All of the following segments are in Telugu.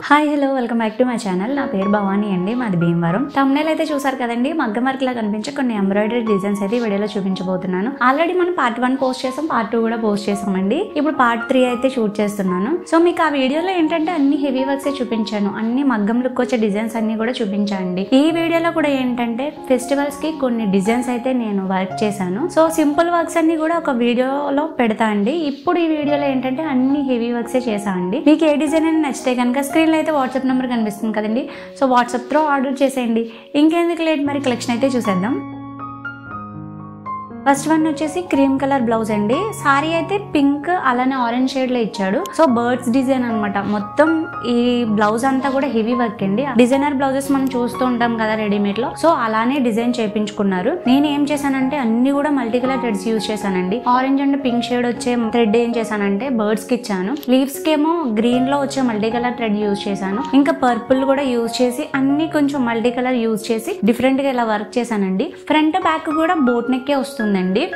Hi hello welcome back to my channel. నా పేరు భవానీ అండి, మాది భీమవరం. థంబ్నెయిల్ అయితే చూసారు కదండి, మగ్గం వర్క్ లా కనిపించే కొన్ని ఎంబ్రాయిడరీ డిజైన్స్ అయితే వీడియోలో చూపించబోతున్నాను. ఆల్రెడీ మనం పార్ట్ 1 పోస్ట్ చేసాం, పార్ట్ 2 కూడా పోస్ట్ చేసామండి. ఇప్పుడు పార్ట్ 3 అయితే షూట్ చేస్తున్నాను. సో మీకు ఆ వీడియోలో ఏంటంటే అన్ని హెవీ వర్క్స్ చూపించాను, అన్ని మగ్గం లుక్ వచ్చే డిజైన్స్ అన్ని కూడా చూపించండి. ఈ వీడియోలో కూడా ఏంటంటే ఫెస్టివల్స్ కి కొన్ని డిజైన్స్ అయితే నేను వర్క్ చేశాను. సో సింపుల్ వర్క్స్ అన్ని కూడా ఒక వీడియోలో పెడతా అండి. ఇప్పుడు ఈ వీడియోలో ఏంటంటే అన్ని హెవీ వర్క్స్ చేసా అండి. మీకు ఏ డిజైన్ అని నచ్చితే కనుక స్క్రీన్ అయితే వాట్సాప్ నెంబర్ కనిపిస్తుంది కదండి, సో వాట్సాప్ త్రూ ఆర్డర్ చేసేయండి. ఇంకెందుకు లేట్, మరి కలెక్షన్ అయితే చూసేద్దాం. ఫస్ట్ వన్ వచ్చేసి క్రీమ్ కలర్ బ్లౌజ్ అండి. సారీ అయితే పింక్ అలానే ఆరెంజ్ షేడ్ లో ఇచ్చాడు. సో బర్డ్స్ డిజైన్ అనమాట. మొత్తం ఈ బ్లౌజ్ అంతా కూడా హెవీ వర్క్ అండి. డిజైనర్ బ్లౌజెస్ మనం చూస్తూ ఉంటాం కదా రెడీమేడ్ లో, సో అలానే డిజైన్ చేయించుకున్నారు. నేను ఏం చేశానంటే అన్ని కూడా మల్టీ కలర్ థ్రెడ్స్ యూజ్ చేశానండి. ఆరెంజ్ అండ్ పింక్ షేడ్ వచ్చే థ్రెడ్ ఏం చేశానంటే బర్డ్స్ కి ఇచ్చాను. లీవ్స్ కేమో గ్రీన్ లో వచ్చే మల్టీ కలర్ థ్రెడ్ యూజ్ చేశాను. ఇంకా పర్పుల్ కూడా యూజ్ చేసి అన్ని కొంచెం మల్టీ కలర్ యూజ్ చేసి డిఫరెంట్ గా ఇలా వర్క్ చేశానండి. ఫ్రంట్ బ్యాక్ కూడా బోట్ నెక్కే వస్తుంది,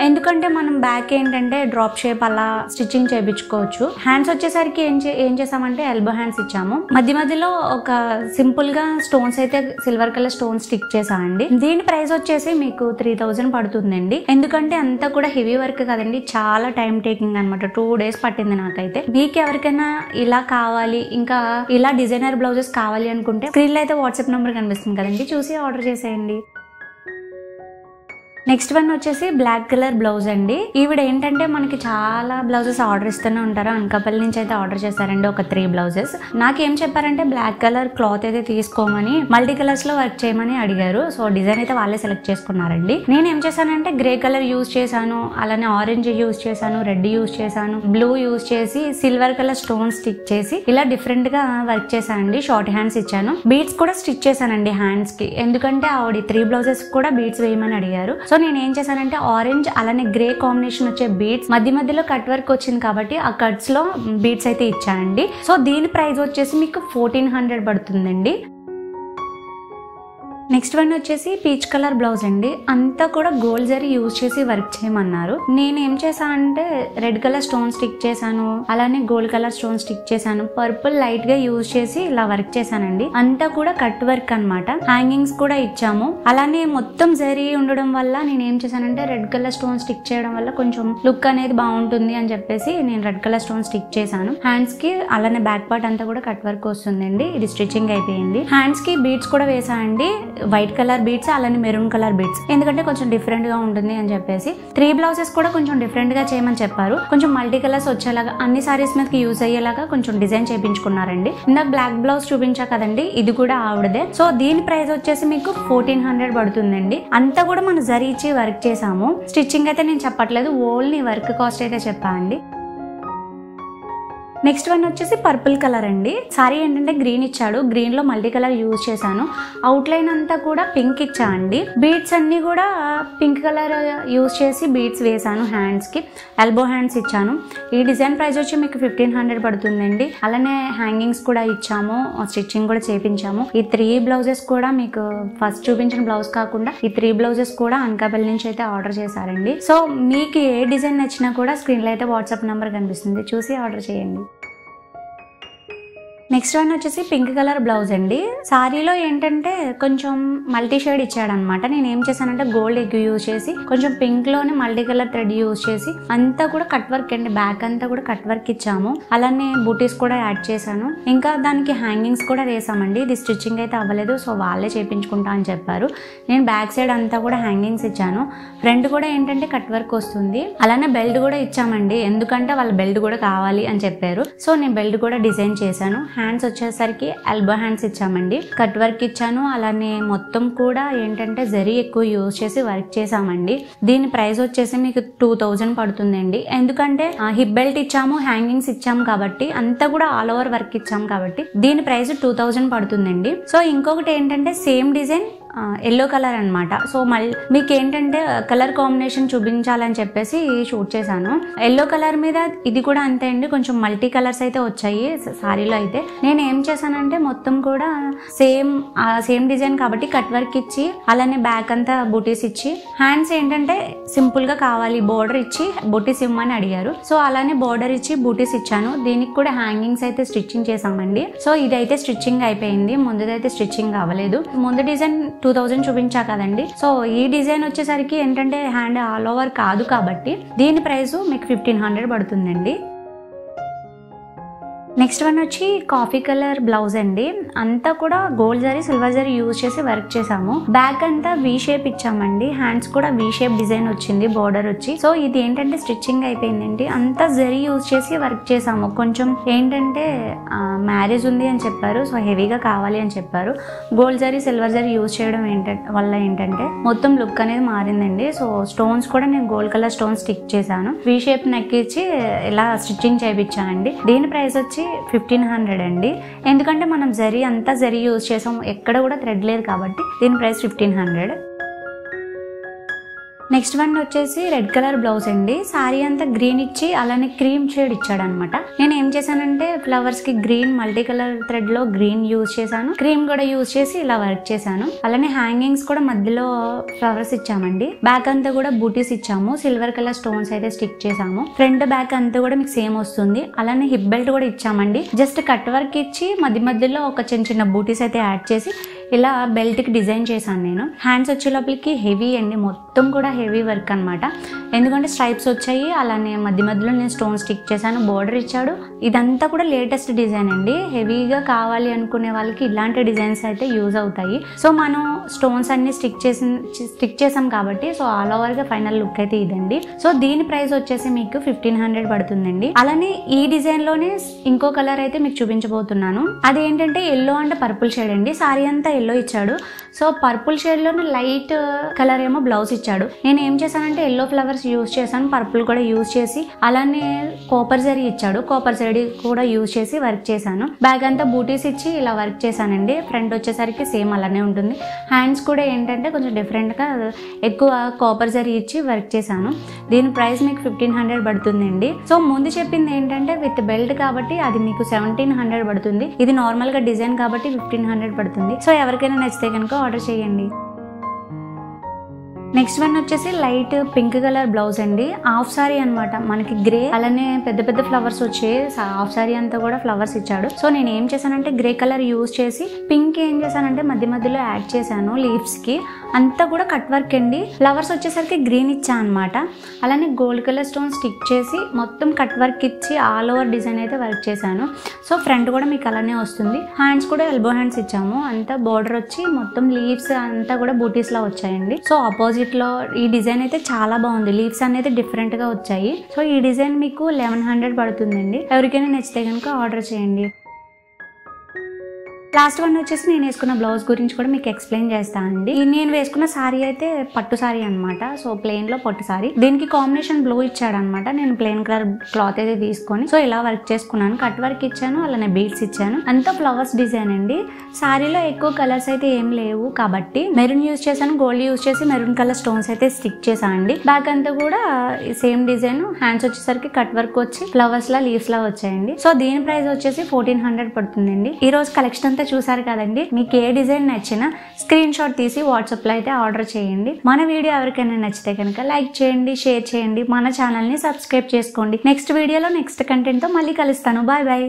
ఎందుకంటే మనం బ్యాక్ ఏంటంటే డ్రాప్ షేప్ అలా స్టిచ్చింగ్ చేయించుకోవచ్చు. హ్యాండ్స్ వచ్చేసరికి ఏం చేసామంటే ఎల్బో హ్యాండ్స్ ఇచ్చాము. మధ్య మధ్యలో ఒక సింపుల్ గా స్టోన్స్ అయితే సిల్వర్ కలర్ స్టోన్స్ స్టిక్ చేసామండి. దీని ప్రైస్ వచ్చేసి మీకు 3000 పడుతుందండి. ఎందుకంటే అంతా కూడా హెవీ వర్క్ కదండి, చాలా టైం టేకింగ్ అనమాట. 2 days పట్టింది నాకైతే. మీకు ఎవరికైనా ఇలా కావాలి, ఇంకా ఇలా డిజైనర్ బ్లౌజెస్ కావాలి అనుకుంటే స్క్రీన్ లో అయితే వాట్సాప్ నెంబర్ కనిపిస్తుంది కదండి, చూసి ఆర్డర్ చేసేయండి. నెక్స్ట్ వన్ వచ్చేసి బ్లాక్ కలర్ బ్లౌజ్ అండి. ఈవిడ ఏంటంటే మనకి చాలా బ్లౌజెస్ ఆర్డర్ ఇస్తూనే ఉంటారు. అనకాపల్లి నుంచి అయితే ఆర్డర్ చేశారండి ఒక 3 బ్లౌజెస్. నాకేం చెప్పారంటే బ్లాక్ కలర్ క్లాత్ అయితే తీసుకోమని, మల్టీ కలర్స్ లో వర్క్ చేయమని అడిగారు. సో డిజైన్ అయితే వాళ్ళే సెలెక్ట్ చేసుకున్నారండి. నేను ఏం చేశానంటే గ్రే కలర్ యూజ్ చేశాను, అలానే ఆరెంజ్ యూజ్ చేశాను, రెడ్ యూజ్ చేశాను, బ్లూ యూజ్ చేసి సిల్వర్ కలర్ స్టోన్ స్టిక్ చేసి ఇలా డిఫరెంట్ గా వర్క్ చేశానండి. షార్ట్ హ్యాండ్స్ ఇచ్చాను, బీడ్స్ కూడా స్టిచ్ చేశానండి హ్యాండ్స్ కి. ఎందుకంటే ఆవిడ 3 బ్లౌజెస్ కూడా బీడ్స్ వేయమని అడిగారు. సో నేను ఏం చేశానంటే ఆరెంజ్ అలానే గ్రే కాంబినేషన్ వచ్చే బీడ్స్ మధ్య మధ్యలో కట్ వర్క్ వచ్చింది కాబట్టి ఆ కట్స్ లో బీడ్స్ అయితే ఇచ్చానండి. సో దీని ప్రైస్ వచ్చేసి మీకు 1400 పడుతుందండి. నెక్స్ట్ వన్ వచ్చేసి పీచ్ కలర్ బ్లౌజ్ అండి. అంతా కూడా గోల్డ్ జరీ యూజ్ చేసి వర్క్ చేయమన్నారు. నేను ఏం చేశాను అంటే రెడ్ కలర్ స్టోన్ స్టిక్ చేశాను, అలానే గోల్డ్ కలర్ స్టోన్ స్టిక్ చేశాను, పర్పుల్ లైట్ గా యూజ్ చేసి ఇలా వర్క్ చేశానండి. అంతా కూడా కట్ వర్క్ అనమాట. హ్యాంగింగ్స్ కూడా ఇచ్చాము. అలానే మొత్తం జరీ ఉండడం వల్ల నేను ఏం చేశానంటే రెడ్ కలర్ స్టోన్ స్టిక్ చేయడం వల్ల కొంచెం లుక్ అనేది బాగుంటుంది అని చెప్పేసి నేను రెడ్ కలర్ స్టోన్ స్టిక్ చేశాను. హ్యాండ్స్ కి అలానే బ్యాక్ పార్ట్ అంతా కూడా కట్ వర్క్ వస్తుందండి. ఇది స్టిచ్చింగ్ అయిపోయింది. హ్యాండ్స్ కి బీడ్స్ కూడా వేసానండి, వైట్ కలర్ బీడ్స్ అలానే మెరూన్ కలర్ బీడ్స్, ఎందుకంటే కొంచెం డిఫరెంట్ గా ఉంటుంది అని చెప్పేసి. 3 బ్లౌజెస్ కూడా కొంచెం డిఫరెంట్ గా చేయమని చెప్పారు. కొంచెం మల్టీ కలర్స్ వచ్చేలాగా అన్ని సారీస్ మీదకి యూజ్ అయ్యేలాగా కొంచెం డిజైన్ చేయించుకున్నారండి. ఇందాక బ్లాక్ బ్లౌజ్ చూపించా కదండి, ఇది కూడా ఆవిడదే. సో దీని ప్రైస్ వచ్చేసి మీకు 1400 పడుతుందండి. అంతా కూడా మనం జరీ ఇచ్చి వర్క్ చేసాము. స్టిచ్చింగ్ అయితే నేను చెప్పట్లేదు, ఓన్లీ వర్క్ కాస్ట్ అయితే చెప్పా అండి. నెక్స్ట్ వన్ వచ్చేసి పర్పుల్ కలర్ అండి. సారీ ఏంటంటే గ్రీన్ ఇచ్చాడు, గ్రీన్ లో మల్టీ కలర్ యూజ్ చేశాను. అవుట్ లైన్ అంతా కూడా పింక్ ఇచ్చా అండి. బీడ్స్ అన్ని కూడా పింక్ కలర్ యూజ్ చేసి బీడ్స్ వేసాను. హ్యాండ్స్ కి ఎల్బో హ్యాండ్స్ ఇచ్చాను. ఈ డిజైన్ ప్రైస్ వచ్చి మీకు 1500 పడుతుందండి. అలానే హ్యాంగింగ్స్ కూడా ఇచ్చాము, స్టిచ్చింగ్ కూడా చేపించాము. ఈ 3 బ్లౌజెస్ కూడా మీకు ఫస్ట్ చూపించిన బ్లౌజ్ కాకుండా ఈ 3 బ్లౌజెస్ కూడా అనకాపల్లి నుంచి అయితే ఆర్డర్ చేశారండి. సో మీకు ఏ డిజైన్ నచ్చినా కూడా స్క్రీన్ లో అయితే వాట్సాప్ నెంబర్ కనిపిస్తుంది, చూసి ఆర్డర్ చేయండి. నెక్స్ట్ వన్ వచ్చేసి పింక్ కలర్ బ్లౌజ్ అండి. సారీలో ఏంటంటే కొంచెం మల్టీ షేడ్ ఇచ్చాడనమాట. నేను ఏం చేశానంటే గోల్డ్ ఎగ్ యూజ్ చేసి కొంచెం పింక్ లోనే మల్టీ కలర్ థ్రెడ్ యూజ్ చేసి అంతా కూడా కట్ వర్క్ అండి. బ్యాక్ అంతా కూడా కట్ వర్క్ ఇచ్చాము. అలానే బూటీస్ కూడా యాడ్ చేశాను. ఇంకా దానికి హ్యాంగింగ్స్ కూడా వేసామండి. ఇది స్టిచ్చింగ్ అయితే అవ్వలేదు, సో వాళ్ళే చేయించుకుంటా అని చెప్పారు. నేను బ్యాక్ సైడ్ అంతా కూడా హ్యాంగింగ్స్ ఇచ్చాను. ఫ్రంట్ కూడా ఏంటంటే కట్ వర్క్ వస్తుంది. అలానే బెల్ట్ కూడా ఇచ్చామండి, ఎందుకంటే వాళ్ళ బెల్ట్ కూడా కావాలి అని చెప్పారు. సో నేను బెల్ట్ కూడా డిజైన్ చేశాను. హ్యాండ్స్ వచ్చేసరికి ఎల్బో హ్యాండ్స్ ఇచ్చామండి. కట్ వర్క్ ఇచ్చాను. అలానే మొత్తం కూడా ఏంటంటే జరీ ఎక్కువ యూజ్ చేసి వర్క్ చేసామండి. దీని ప్రైస్ వచ్చేసి మీకు 2000 పడుతుందండి. ఎందుకంటే హిప్ బెల్ట్ ఇచ్చాము, హ్యాంగింగ్స్ ఇచ్చాము కాబట్టి అంతా కూడా ఆల్ ఓవర్ వర్క్ ఇచ్చాము కాబట్టి దీని ప్రైస్ 2000 పడుతుందండి. సో ఇంకొకటి ఏంటంటే సేమ్ డిజైన్ ఎల్లో కలర్ అనమాట. సో మళ్ళీ మీకు ఏంటంటే కలర్ కాంబినేషన్ చూపించాలని చెప్పేసి షూట్ చేశాను. ఎల్లో కలర్ మీద ఇది కూడా అంతే అండి, కొంచెం మల్టీ కలర్స్ అయితే వచ్చాయి సారీలో. అయితే నేను ఏం చేశానంటే మొత్తం కూడా సేమ్ డిజైన్ కాబట్టి కట్ వర్క్ ఇచ్చి అలానే బ్యాక్ అంతా బుటీస్ ఇచ్చి, హ్యాండ్స్ ఏంటంటే సింపుల్ గా కావాలి బోర్డర్ ఇచ్చి బుటీస్ ఇవ్వమని అడిగారు. సో అలానే బోర్డర్ ఇచ్చి బుటీస్ ఇచ్చాను. దీనికి కూడా హ్యాంగింగ్స్ అయితే స్టిచ్చింగ్ చేసామండి. సో ఇదైతే స్టిచ్చింగ్ అయిపోయింది, ముందుదైతే స్టిచ్చింగ్ అవ్వలేదు. ముందు డిజైన్ 2000 చూపించా కదండి. సో ఈ డిజైన్ వచ్చేసరికి ఏంటంటే హ్యాండ్ ఆల్ ఓవర్ కాదు కాబట్టి దీని ప్రైస్ మీకు 1500 పడుతుందండి. నెక్స్ట్ వన్ వచ్చి కాఫీ కలర్ బ్లౌజ్ అండి. అంతా కూడా gold zari silver zari use చేసి వర్క్ చేసాము. బ్యాక్ అంతా వి షేప్ ఇచ్చామండి, హ్యాండ్స్ కూడా వి షేప్ డిజైన్ వచ్చింది, బోర్డర్ వచ్చి. సో ఇది ఏంటంటే స్టిచ్చింగ్ అయిపోయిందండి. అంతా జరీ యూజ్ చేసి వర్క్ చేసాము. కొంచెం ఏంటంటే మ్యారేజ్ ఉంది అని చెప్పారు, సో హెవీగా కావాలి అని చెప్పారు. Gold zari silver zari use చేయడం వల్ల ఏంటంటే మొత్తం లుక్ అనేది మారిందండి. సో స్టోన్స్ కూడా నేను గోల్డ్ కలర్ స్టోన్స్ స్టిక్ చేశాను. వి షేప్ నెక్ ఇచ్చి ఇలా స్టిచ్చింగ్ చేయించానండి. దీని ప్రైస్ వచ్చి 1500 అండి. ఎందుకంటే మనం అంతా జరీ యూజ్ చేసాం, ఎక్కడ కూడా థ్రెడ్ లేదు కాబట్టి దీని ప్రైస్ 1500. నెక్స్ట్ వన్ వచ్చేసి రెడ్ కలర్ బ్లౌజ్ అండి. సారీ అంతా గ్రీన్ ఇచ్చి అలానే క్రీమ్ షేడ్ ఇచ్చాడు అనమాట. నేను ఏం చేశానంటే ఫ్లవర్స్ కి గ్రీన్ మల్టీ కలర్ థ్రెడ్ లో గ్రీన్ యూజ్ చేశాను, క్రీమ్ కూడా యూజ్ చేసి ఇలా వర్క్ చేశాను. అలానే హ్యాంగింగ్స్ కూడా మధ్యలో ఫ్లవర్స్ ఇచ్చామండి. బ్యాక్ అంతా కూడా బూటీస్ ఇచ్చాము, సిల్వర్ కలర్ స్టోన్స్ అయితే స్టిక్ చేసాము. ఫ్రంట్ బ్యాక్ అంతా కూడా మీకు సేమ్ వస్తుంది. అలానే హిప్ బెల్ట్ కూడా ఇచ్చామండి. జస్ట్ కట్ వర్క్ ఇచ్చి మధ్యలో ఒక చిన్న బూటీస్ అయితే యాడ్ చేసి ఇలా బెల్ట్ కి డిజైన్ చేశాను నేను. హ్యాండ్స్ వచ్చే లోపలికి హెవీ అండి, మొత్తం కూడా హెవీ వర్క్ అనమాట. ఎందుకంటే స్ట్రైప్స్ వచ్చాయి, అలానే మధ్యలో నేను స్టోన్ స్టిక్ చేశాను, బోర్డర్ ఇచ్చాడు. ఇదంతా కూడా లేటెస్ట్ డిజైన్ అండి. హెవీగా కావాలి అనుకునే వాళ్ళకి ఇలాంటి డిజైన్స్ అయితే యూజ్ అవుతాయి. సో మనం స్టోన్స్ అన్ని స్టిక్ చేసాం కాబట్టి సో ఆల్ ఓవర్ గా ఫైనల్ లుక్ అయితే ఇదండి. సో దీని ప్రైస్ వచ్చేసి మీకు 1500 పడుతుందండి. అలానే ఈ డిజైన్ లోనే ఇంకో కలర్ అయితే మీకు చూపించబోతున్నాను. అదేంటంటే ఎల్లో అండ్ పర్పుల్ షేడ్ అండి. సారీ అంతా ఎల్లో ఇచ్చాడు. సో పర్పుల్ షేడ్ లోనే లైట్ కలర్ ఏమో బ్లౌజ్ ఇచ్చాడు. నేను ఏం చేశానంటే ఎల్లో ఫ్లవర్స్ యూజ్ చేశాను, పర్పుల్ కూడా యూజ్ చేసి, అలానే కాపర్ జరీ ఇచ్చాడు, కాపర్ జరీ కూడా యూజ్ చేసి వర్క్ చేశాను. బ్యాగ్ అంతా బూటీస్ ఇచ్చి ఇలా వర్క్ చేశానండి. ఫ్రంట్ వచ్చేసరికి సేమ్ అలానే ఉంటుంది. హ్యాండ్స్ కూడా ఏంటంటే కొంచెం డిఫరెంట్ గా ఎక్కువ కాపర్ జరీ ఇచ్చి వర్క్ చేశాను. దీని ప్రైస్ మీకు 1500 పడుతుందండి. సో ముందు చెప్పింది ఏంటంటే విత్ బెల్ట్ కాబట్టి అది మీకు 1700 పడుతుంది. ఇది నార్మల్ గా డిజైన్ కాబట్టి 1500 పడుతుంది. సో ఎవరికైనా నచ్చితే కనుక ఆర్డర్ చేయండి. నెక్స్ట్ వన్ వచ్చేసి లైట్ పింక్ కలర్ బ్లౌజ్ అండి. హాఫ్ సారీ అనమాట, మనకి గ్రే అలానే పెద్ద ఫ్లవర్స్ వచ్చాయి. హాఫ్ సారీ అంతా కూడా ఫ్లవర్స్ ఇచ్చాడు. సో నేను ఏం చేశానంటే గ్రే కలర్ యూజ్ చేసి పింక్ ఏం చేశానంటే మధ్యలో యాడ్ చేశాను లీవ్స్ కి. అంతా కూడా కట్ వర్క్ అండి. ఫ్లవర్స్ వచ్చేసరికి గ్రీన్ ఇచ్చా అనమాట. అలానే గోల్డ్ కలర్ స్టోన్ స్టిక్ చేసి మొత్తం కట్ వర్క్ ఇచ్చి ఆల్ ఓవర్ డిజైన్ అయితే వర్క్ చేశాను. సో ఫ్రంట్ కూడా మీకు అలానే వస్తుంది. హ్యాండ్స్ కూడా ఎల్బో హ్యాండ్స్ ఇచ్చాము. అంతా బోర్డర్ వచ్చి మొత్తం లీవ్స్ అంతా కూడా బూటీస్ లా వచ్చాయండి. సో ఆపోజిట్ లో ఈ డిజైన్ అయితే చాలా బాగుంది. లీవ్స్ అనేది డిఫరెంట్ గా వచ్చాయి. సో ఈ డిజైన్ మీకు 1100 పడుతుందండి. ఎవరికైనా నచ్చితే కనుక ఆర్డర్ చేయండి. లాస్ట్ వన్ వచ్చేసి నేను వేసుకున్న బ్లౌజ్ గురించి కూడా మీకు ఎక్స్ప్లెయిన్ చేస్తానండి. నేను వేసుకున్న సారీ అయితే పట్టు సారీ అనమాట. సో ప్లెయిన్ లో పట్టు సారీ. దీనికి కాంబినేషన్ బ్లూ ఇచ్చాడు అనమాట. నేను ప్లెయిన్ కలర్ క్లాత్ అయితే తీసుకొని సో ఇలా వర్క్ చేసుకున్నాను. కట్ వర్క్ ఇచ్చాను, అలానే బీడ్స్ ఇచ్చాను. అంతా ఫ్లవర్స్ డిజైన్ అండి. సారీలో ఎక్కువ కలర్స్ అయితే ఏం లేవు కాబట్టి మెరూన్ యూజ్ చేశాను, గోల్డ్ యూజ్ చేసి మెరూన్ కలర్ స్టోన్స్ అయితే స్టిక్ చేశాను అండి. బ్యాక్ అంతా కూడా సేమ్ డిజైన్. హ్యాండ్స్ వచ్చేసరికి కట్ వర్క్ వచ్చి ఫ్లవర్స్ లా లీవ్స్ లా వచ్చాయండి. సో దీని ప్రైస్ వచ్చేసి 1400 పడుతుందండి. ఈ రోజు కలెక్షన్ అంతా చూసారు కదండి. మీకు ఏ డిజైన్ నచ్చినా స్క్రీన్ షాట్ తీసి వాట్సాప్ లో అయితే ఆర్డర్ చేయండి. మన వీడియో ఎవరికైనా నచ్చితే కనుక లైక్ చేయండి, షేర్ చేయండి, మన ఛానల్ ని సబ్స్క్రైబ్ చేసుకోండి. నెక్స్ట్ వీడియోలో నెక్స్ట్ కంటెంట్ తో మళ్ళీ కలుస్తాను. Bye bye.